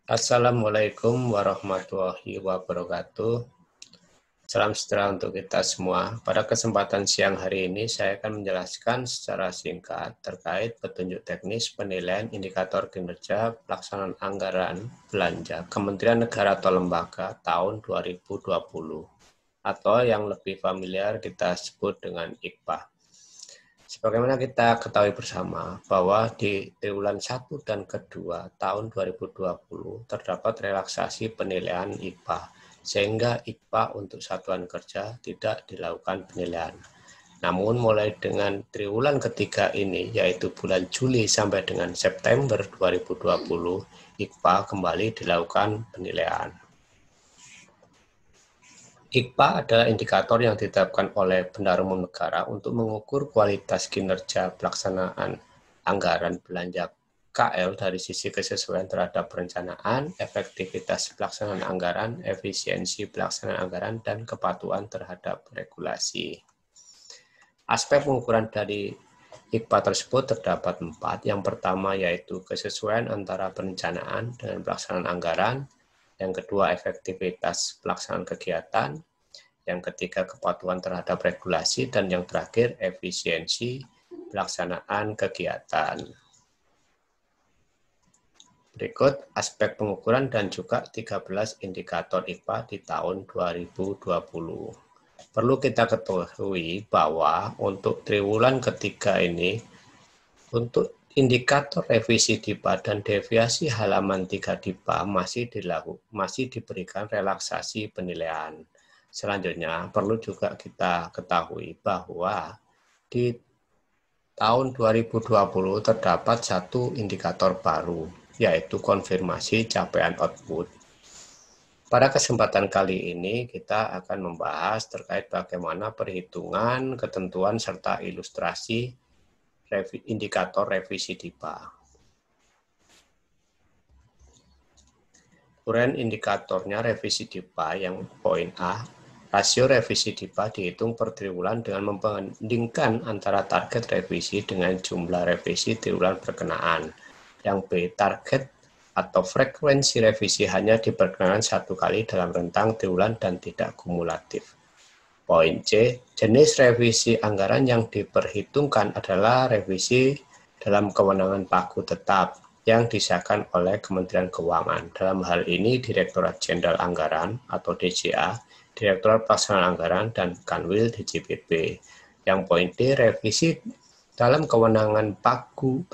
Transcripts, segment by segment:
Assalamualaikum warahmatullahi wabarakatuh. Salam sejahtera untuk kita semua. Pada kesempatan siang hari ini, saya akan menjelaskan secara singkat terkait petunjuk teknis penilaian indikator kinerja pelaksanaan anggaran belanja Kementerian Negara atau Lembaga tahun 2020, atau yang lebih familiar kita sebut dengan IKPA. Sebagaimana kita ketahui bersama bahwa di triwulan 1 dan kedua tahun 2020 terdapat relaksasi penilaian IKPA, sehingga IKPA untuk satuan kerja tidak dilakukan penilaian. Namun mulai dengan triwulan ketiga ini, yaitu bulan Juli sampai dengan September 2020, IKPA kembali dilakukan penilaian. IKPA adalah indikator yang ditetapkan oleh Bendahara Umum Negara untuk mengukur kualitas kinerja pelaksanaan anggaran belanja KL dari sisi kesesuaian terhadap perencanaan, efektivitas pelaksanaan anggaran, efisiensi pelaksanaan anggaran, dan kepatuhan terhadap regulasi. Aspek pengukuran dari IKPA tersebut terdapat 4. Yang pertama yaitu kesesuaian antara perencanaan dengan pelaksanaan anggaran. Yang kedua, efektivitas pelaksanaan kegiatan. Yang ketiga, kepatuhan terhadap regulasi. Dan yang terakhir, efisiensi pelaksanaan kegiatan. Berikut aspek pengukuran dan juga 13 indikator IKPA di tahun 2020. Perlu kita ketahui bahwa untuk triwulan ketiga ini, untuk indikator revisi DIPA dan deviasi halaman 3 DIPA masih diberikan relaksasi penilaian. Selanjutnya, perlu juga kita ketahui bahwa di tahun 2020 terdapat satu indikator baru, yaitu konfirmasi capaian output. Pada kesempatan kali ini, kita akan membahas terkait bagaimana perhitungan, ketentuan, serta ilustrasi indikator revisi DIPA. Uraian indikatornya revisi DIPA yang poin A, rasio revisi DIPA dihitung per triwulan dengan membandingkan antara target revisi dengan jumlah revisi triwulan berkenaan. Yang B, target atau frekuensi revisi hanya diperkenalkan satu kali dalam rentang triwulan dan tidak kumulatif. Poin C, jenis revisi anggaran yang diperhitungkan adalah revisi dalam kewenangan pagu tetap yang disahkan oleh Kementerian Keuangan. Dalam hal ini Direktorat Jenderal Anggaran atau DJA, Direktorat Pelaksanaan Anggaran, dan Kanwil DJPP. Yang poin D, revisi dalam kewenangan pagu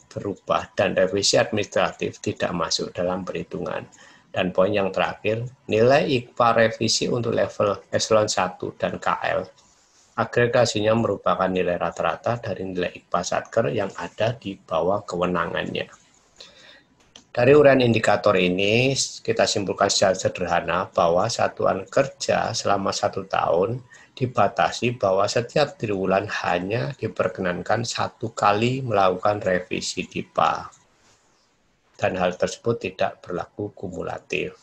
berubah dan revisi administratif tidak masuk dalam perhitungan. Dan poin yang terakhir, nilai IKPA revisi untuk level eselon 1 dan KL. Agregasinya merupakan nilai rata-rata dari nilai IKPA Satker yang ada di bawah kewenangannya. Dari uraian indikator ini, kita simpulkan secara sederhana bahwa satuan kerja selama 1 tahun dibatasi bahwa setiap triwulan hanya diperkenankan 1 kali melakukan revisi DIPA. Dan hal tersebut tidak berlaku kumulatif.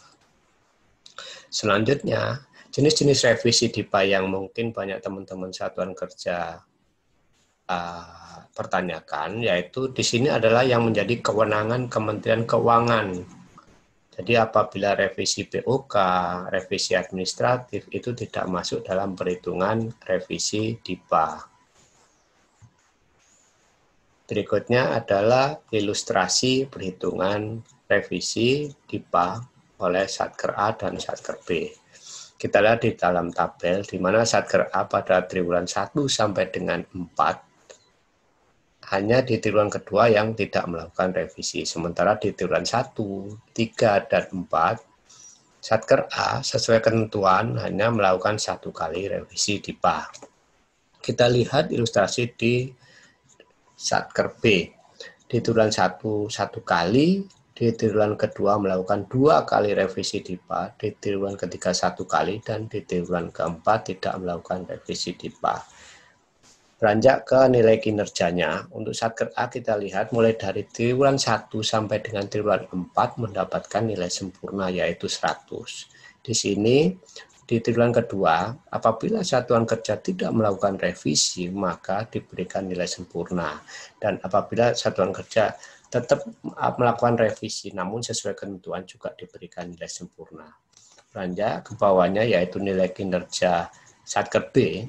Selanjutnya, jenis-jenis revisi DIPA yang mungkin banyak teman-teman satuan kerja pertanyakan, yaitu di sini adalah yang menjadi kewenangan Kementerian Keuangan. Jadi apabila revisi BOK, revisi administratif itu tidak masuk dalam perhitungan revisi DIPA. Berikutnya adalah ilustrasi perhitungan revisi DIPA oleh Satker A dan Satker B. Kita lihat di dalam tabel di mana Satker A pada triwulan 1 sampai dengan 4 hanya di triwulan kedua yang tidak melakukan revisi. Sementara di triwulan 1, 3, dan 4, Satker A sesuai ketentuan hanya melakukan 1 kali revisi DIPA. Kita lihat ilustrasi di Satker B. Di triwulan 1 kali, di triwulan kedua melakukan 2 kali revisi DIPA, di triwulan ketiga 1 kali, dan di triwulan keempat tidak melakukan revisi DIPA. Beranjak ke nilai kinerjanya, untuk Satker A kita lihat mulai dari triwulan 1 sampai dengan triwulan 4 mendapatkan nilai sempurna yaitu 100. Di sini di triwulan kedua, apabila satuan kerja tidak melakukan revisi, maka diberikan nilai sempurna. Dan apabila satuan kerja tetap melakukan revisi, namun sesuai ketentuan juga diberikan nilai sempurna. Beranjak ke bawahnya yaitu nilai kinerja Satker B,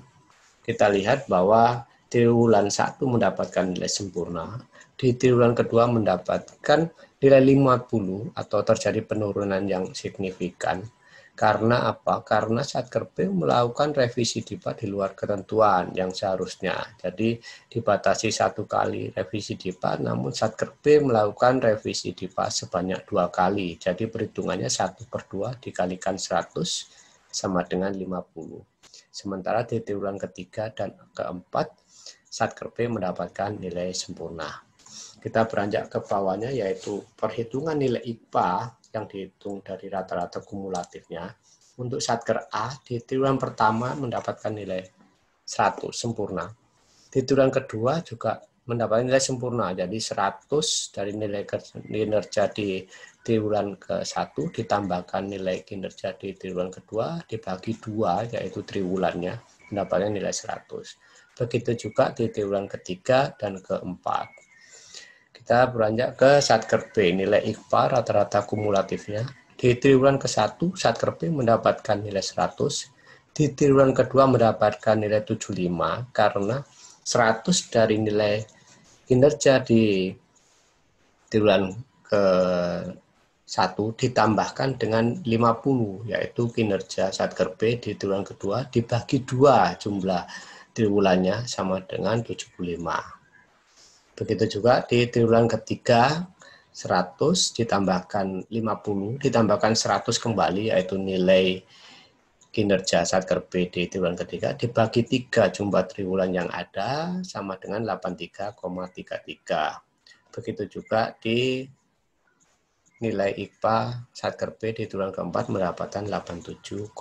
kita lihat bahwa triwulan 1 mendapatkan nilai sempurna, di triwulan kedua mendapatkan nilai 50 atau terjadi penurunan yang signifikan. Karena apa? Karena Satker B melakukan revisi DIPA di luar ketentuan yang seharusnya. Jadi dibatasi 1 kali revisi DIPA, namun Satker B melakukan revisi DIPA sebanyak 2 kali. Jadi perhitungannya 1/2 dikalikan 100 sama dengan 50. Sementara di triwulan ketiga dan keempat, Satker B mendapatkan nilai sempurna. Kita beranjak ke bawahnya yaitu perhitungan nilai IPA yang dihitung dari rata-rata kumulatifnya. Untuk Satker A di triwulan pertama mendapatkan nilai 100 sempurna. Di triwulan kedua juga mendapatkan nilai sempurna. Jadi 100 dari nilai kinerja di triwulan ke-1 ditambahkan nilai kinerja di triwulan kedua dibagi 2 yaitu triwulannya mendapatkan nilai 100. Begitu juga di triwulan ketiga dan keempat. Kita beranjak ke Satker B, nilai IPA rata-rata kumulatifnya. Di triwulan ke-1, Satker B mendapatkan nilai 100. Di triwulan kedua mendapatkan nilai 75 karena 100 dari nilai kinerja di triwulan ke-1 ditambahkan dengan 50, yaitu kinerja Satker B di triwulan kedua dibagi 2 jumlah triwulannya sama dengan 75. Begitu juga di triwulan ketiga 100 ditambahkan 50 ditambahkan 100 kembali yaitu nilai kinerja Satker B di triwulan ketiga dibagi 3 jumlah triwulan yang ada sama dengan 83,33. Begitu juga di nilai IPA Satker B di triwulan keempat mendapatkan 87,5.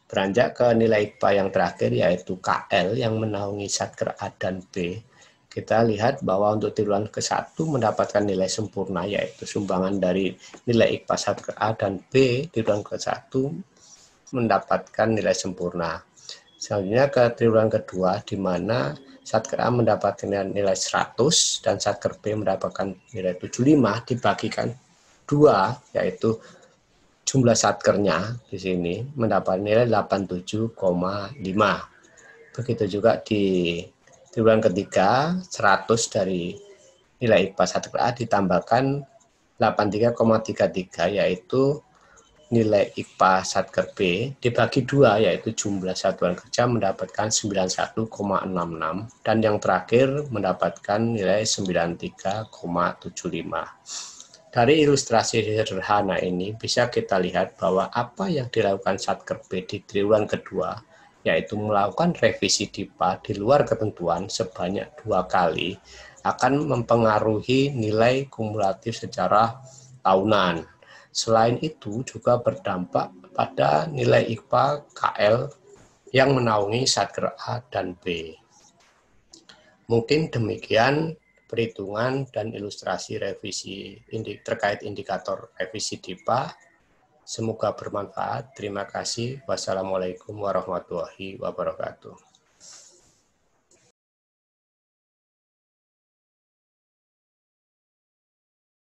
Beranjak ke nilai IPA yang terakhir yaitu KL yang menaungi Satker A dan B. Kita lihat bahwa untuk triwulan ke-1 mendapatkan nilai sempurna yaitu sumbangan dari nilai IPA Satker A dan B di triwulan ke-1 mendapatkan nilai sempurna. Selanjutnya ke triwulan kedua di mana Satker A mendapatkan nilai 100 dan Satker B mendapatkan nilai 75 dibagikan 2 yaitu jumlah satkernya di sini mendapat nilai 87,5. Begitu juga di triwulan ketiga 100 dari nilai IPA Satker A ditambahkan 83,33 yaitu nilai IPA Satker B dibagi 2 yaitu jumlah satuan kerja mendapatkan 91,66 dan yang terakhir mendapatkan nilai 93,75. Dari ilustrasi sederhana ini bisa kita lihat bahwa apa yang dilakukan Satker B di triwulan kedua yaitu melakukan revisi DIPA di luar ketentuan sebanyak 2 kali akan mempengaruhi nilai kumulatif secara tahunan. Selain itu juga berdampak pada nilai IPA KL yang menaungi Satker A dan B. Mungkin demikian perhitungan dan ilustrasi revisi terkait indikator revisi DIPA. Semoga bermanfaat. Terima kasih. Wassalamualaikum warahmatullahi wabarakatuh.